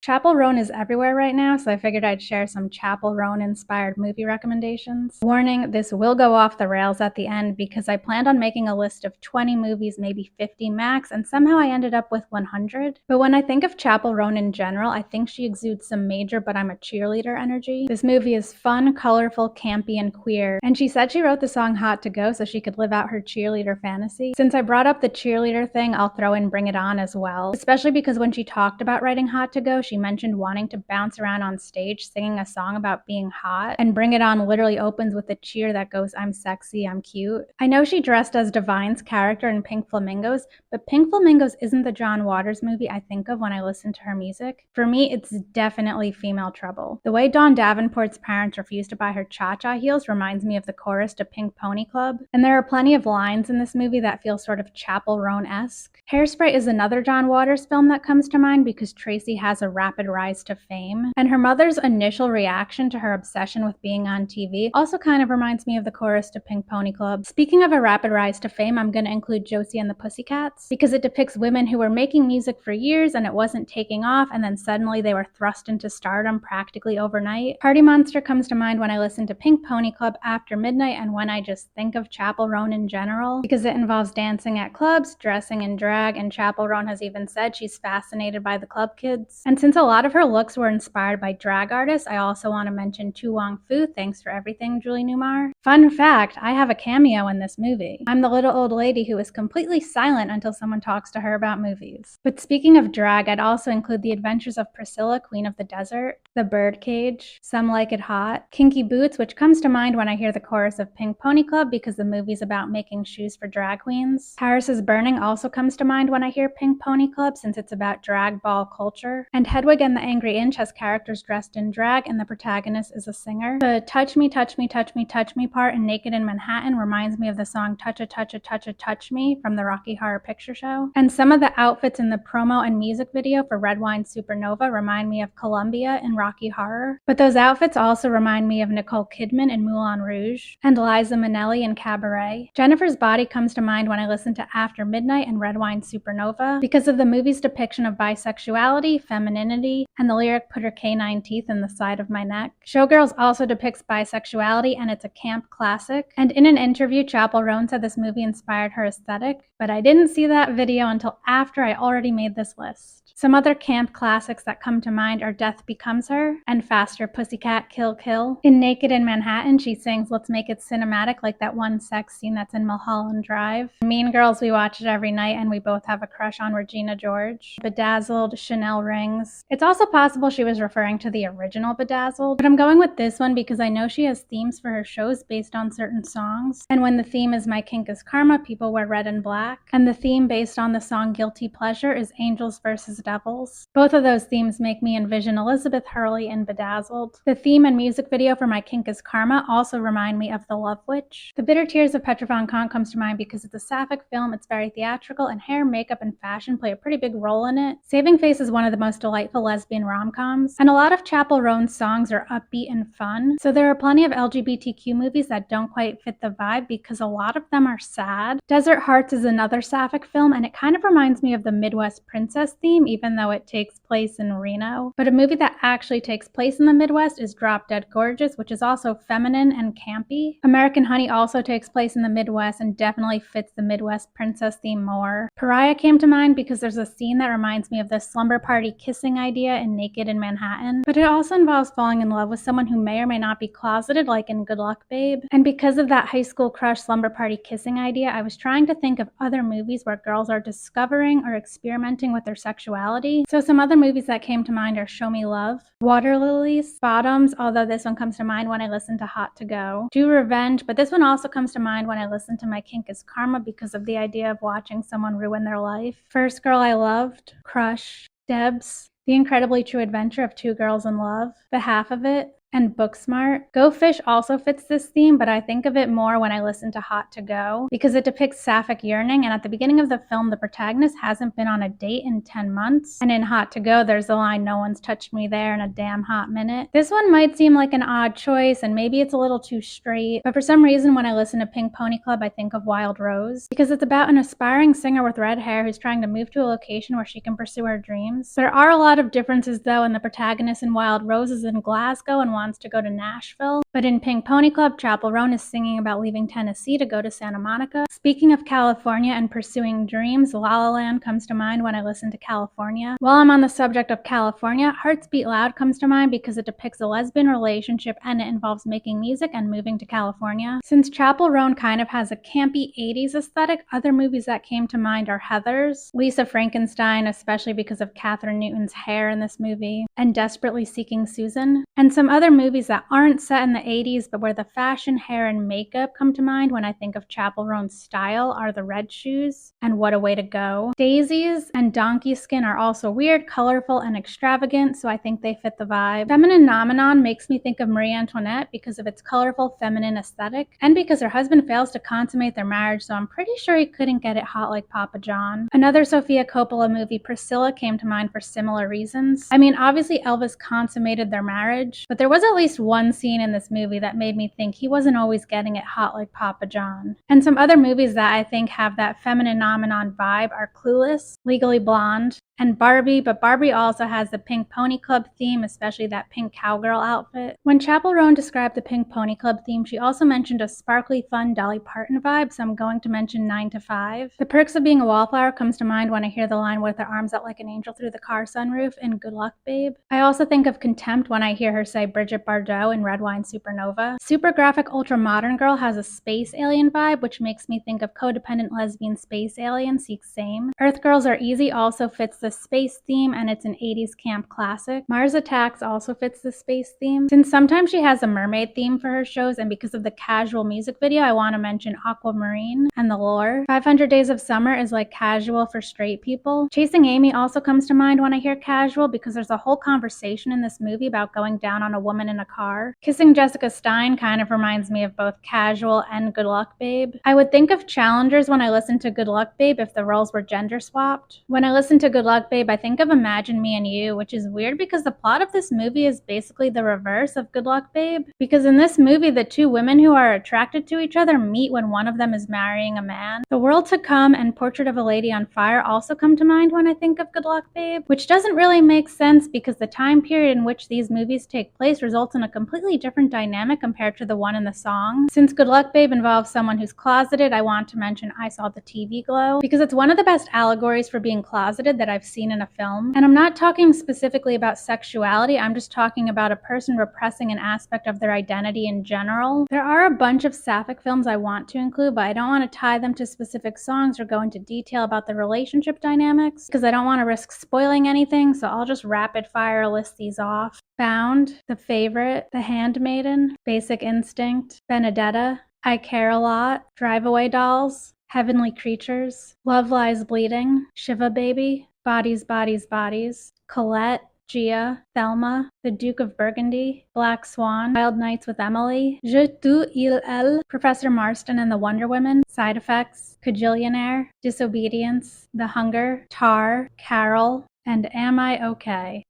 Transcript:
Chappell Roan is everywhere right now, so I figured I'd share some Chappell Roan inspired movie recommendations. Warning, this will go off the rails at the end because I planned on making a list of 20 movies, maybe 50 max, and somehow I ended up with 100. But when I think of Chappell Roan in general, I think she exudes some major but I'm a cheerleader energy. This movie is fun, colorful, campy, and queer, and she said she wrote the song Hot to Go so she could live out her cheerleader fantasy. Since I brought up the cheerleader thing, I'll throw in Bring It On as well, especially because when she talked about writing Hot to Go, she mentioned wanting to bounce around on stage singing a song about being hot, and Bring It On literally opens with a cheer that goes, I'm sexy, I'm cute. I know she dressed as Divine's character in Pink Flamingos, but Pink Flamingos isn't the John Waters movie I think of when I listen to her music. For me, it's definitely Female Trouble. The way Dawn Davenport's parents refuse to buy her cha-cha heels reminds me of the chorus to Pink Pony Club, and there are plenty of lines in this movie that feel sort of Chappell Roan-esque. Hairspray is another John Waters film that comes to mind because Tracy has a rapid rise to fame, and her mother's initial reaction to her obsession with being on TV also kind of reminds me of the chorus to Pink Pony Club. Speaking of a rapid rise to fame, I'm going to include Josie and the Pussycats because it depicts women who were making music for years and it wasn't taking off, and then suddenly they were thrust into stardom practically overnight. Party Monster comes to mind when I listen to Pink Pony Club after midnight and when I just think of Chappell Roan in general because it involves dancing at clubs, dressing in drag, and Chappell Roan has even said she's fascinated by the club kids. And since a lot of her looks were inspired by drag artists, I also want to mention Tu Wong Fu, thanks for everything, Julie Newmar. Fun fact, I have a cameo in this movie. I'm the little old lady who is completely silent until someone talks to her about movies. But speaking of drag, I'd also include The Adventures of Priscilla, Queen of the Desert, The Birdcage, Some Like It Hot, Kinky Boots, which comes to mind when I hear the chorus of Pink Pony Club because the movie's about making shoes for drag queens. Paris is Burning also comes to mind when I hear Pink Pony Club since it's about drag ball culture. And Hedwig and the Angry Inch has characters dressed in drag and the protagonist is a singer. The Touch Me, Touch Me, Touch Me, Touch Me part in Naked in Manhattan reminds me of the song Touch a Touch a Touch a Touch Me from the Rocky Horror Picture Show. And some of the outfits in the promo and music video for Red Wine Supernova remind me of Columbia in Rocky Horror. But those outfits also remind me of Nicole Kidman in Moulin Rouge and Liza Minnelli in Cabaret. Jennifer's Body comes to mind when I listen to After Midnight and Red Wine Supernova because of the movie's depiction of bisexuality, femininity, and the lyric Put her canine teeth in the side of my neck. Showgirls also depicts bisexuality and it's a camp classic. And in an interview, Chappell Roan said this movie inspired her aesthetic, but I didn't see that video until after I already made this list. Some other camp classics that come to mind are Death Becomes Her and Faster Pussycat Kill Kill. In Naked in Manhattan, she sings Let's Make It Cinematic like that one sex scene that's in Mulholland Drive. Mean Girls, we watch it every night and we both have a crush on Regina George. Bedazzled, Chanel Rings. It's also possible she was referring to the original Bedazzled, but I'm going with this one because I know she has themes for her shows based on certain songs. And when the theme is My Kink is Karma, people wear red and black. And the theme based on the song Guilty Pleasure is Angels versus Devils. Both of those themes make me envision Elizabeth Hurley in Bedazzled. The theme and music video for My Kink is Karma also remind me of The Love Witch. The Bitter Tears of Petra von Kant comes to mind because it's a sapphic film, it's very theatrical, and hair, makeup, and fashion play a pretty big role in it. Saving Face is one of the most delightful lesbian rom-coms, and a lot of Chappell Roan's songs are upbeat and fun, so there are plenty of LGBTQ movies that don't quite fit the vibe because a lot of them are sad. Desert Hearts is another sapphic film, and it kind of reminds me of the Midwest Princess theme, even though it takes place in Reno. But a movie that actually takes place in the Midwest is Drop Dead Gorgeous, which is also feminine and campy. American Honey also takes place in the Midwest and definitely fits the Midwest princess theme more. Pariah came to mind because there's a scene that reminds me of the slumber party kissing idea in Naked in Manhattan, but it also involves falling in love with someone who may or may not be closeted, like in Good Luck Babe. And because of that high school crush slumber party kissing idea, I was trying to think of other movies where girls are discovering or experimenting with their sexuality. So some other movies that came to mind are Show Me Love, Water Lilies, Bottoms, although this one comes to mind when I listen to Hot to Go, Do Revenge, but this one also comes to mind when I listen to My Kink is Karma because of the idea of watching someone ruin their life. First Girl I Loved, Crush, Debs, The Incredibly True Adventure of Two Girls in Love, The Half of It, and Booksmart. Go Fish also fits this theme, but I think of it more when I listen to Hot to Go because it depicts sapphic yearning, and at the beginning of the film, the protagonist hasn't been on a date in 10 months. And in Hot to Go, there's the line, "No one's touched me there in a damn hot minute." This one might seem like an odd choice, and maybe it's a little too straight, but for some reason, when I listen to Pink Pony Club, I think of Wild Rose because it's about an aspiring singer with red hair who's trying to move to a location where she can pursue her dreams. There are a lot of differences though, and the protagonist in Wild Rose is in Glasgow and wants to go to Nashville, but in Pink Pony Club, Chappell Roan is singing about leaving Tennessee to go to Santa Monica. Speaking of California and pursuing dreams, La La Land comes to mind when I listen to California. While I'm on the subject of California, Hearts Beat Loud comes to mind because it depicts a lesbian relationship and it involves making music and moving to California. Since Chappell Roan kind of has a campy 80s aesthetic, other movies that came to mind are Heathers, Lisa Frankenstein, especially because of Katherine Newton's hair in this movie, and Desperately Seeking Susan, and some other movies that aren't set in the 80s but where the fashion, hair, and makeup come to mind when I think of Chappell Roan's style are The Red Shoes and What a Way to Go. Daisies and Donkey Skin are also weird, colorful, and extravagant, so I think they fit the vibe. Feminine Nomenon makes me think of Marie Antoinette because of its colorful feminine aesthetic and because her husband fails to consummate their marriage, so I'm pretty sure he couldn't get it hot like Papa John. Another Sofia Coppola movie, Priscilla, came to mind for similar reasons. I mean, obviously Elvis consummated their marriage, but there was at least one scene in this movie that made me think he wasn't always getting it hot like Papa John. And some other movies that I think have that feminine nomenon vibe are Clueless, Legally Blonde, and Barbie, but Barbie also has the Pink Pony Club theme, especially that pink cowgirl outfit. When Chappell Roan described the Pink Pony Club theme, she also mentioned a sparkly, fun Dolly Parton vibe, so I'm going to mention 9 to 5. The Perks of Being a Wallflower comes to mind when I hear the line "with her arms out like an angel through the car sunroof" in Good Luck Babe. I also think of Contempt when I hear her say Bridget Bardot in Red Wine Supernova. Super Graphic Ultra Modern Girl has a space alien vibe, which makes me think of codependent lesbian space alien Seek Same. Earth Girls Are Easy also fits the space theme, and it's an 80s camp classic. Mars Attacks also fits the space theme. Since sometimes she has a mermaid theme for her shows, and because of the casual music video, I want to mention Aquamarine and The Lure. 500 Days of Summer is like casual for straight people. Chasing Amy also comes to mind when I hear casual because there's a whole conversation in this movie about going down on a woman in a car. Kissing Jessica Stein kind of reminds me of both casual and Good Luck Babe. I would think of Challengers when I listen to Good Luck Babe if the roles were gender swapped. When I listen to Good Luck Babe, I think of Imagine Me and You, which is weird because the plot of this movie is basically the reverse of Good Luck Babe. Because in this movie, the two women who are attracted to each other meet when one of them is marrying a man. The World to Come and Portrait of a Lady on Fire also come to mind when I think of Good Luck Babe, which doesn't really make sense because the time period in which these movies take place results in a completely different dynamic compared to the one in the song. Since Good Luck Babe involves someone who's closeted, I want to mention I Saw the TV Glow because it's one of the best allegories for being closeted that I've seen in a film. And I'm not talking specifically about sexuality, I'm just talking about a person repressing an aspect of their identity in general. There are a bunch of sapphic films I want to include, but I don't want to tie them to specific songs or go into detail about the relationship dynamics because I don't want to risk spoiling anything, so I'll just rapid fire list these off. Bound, The Favorite, The Handmaiden, Basic Instinct, Benedetta, I Care a Lot, Drive Away Dolls, Heavenly Creatures, Love Lies Bleeding, Shiva Baby, Bodies, Bodies, Bodies, Colette, Gia, Thelma, The Duke of Burgundy, Black Swan, Wild Nights with Emily, Je tu il elle, Professor Marston and the Wonder Women, Side Effects, Cajillionaire, Disobedience, The Hunger, Tar, Carol, and Am I Okay?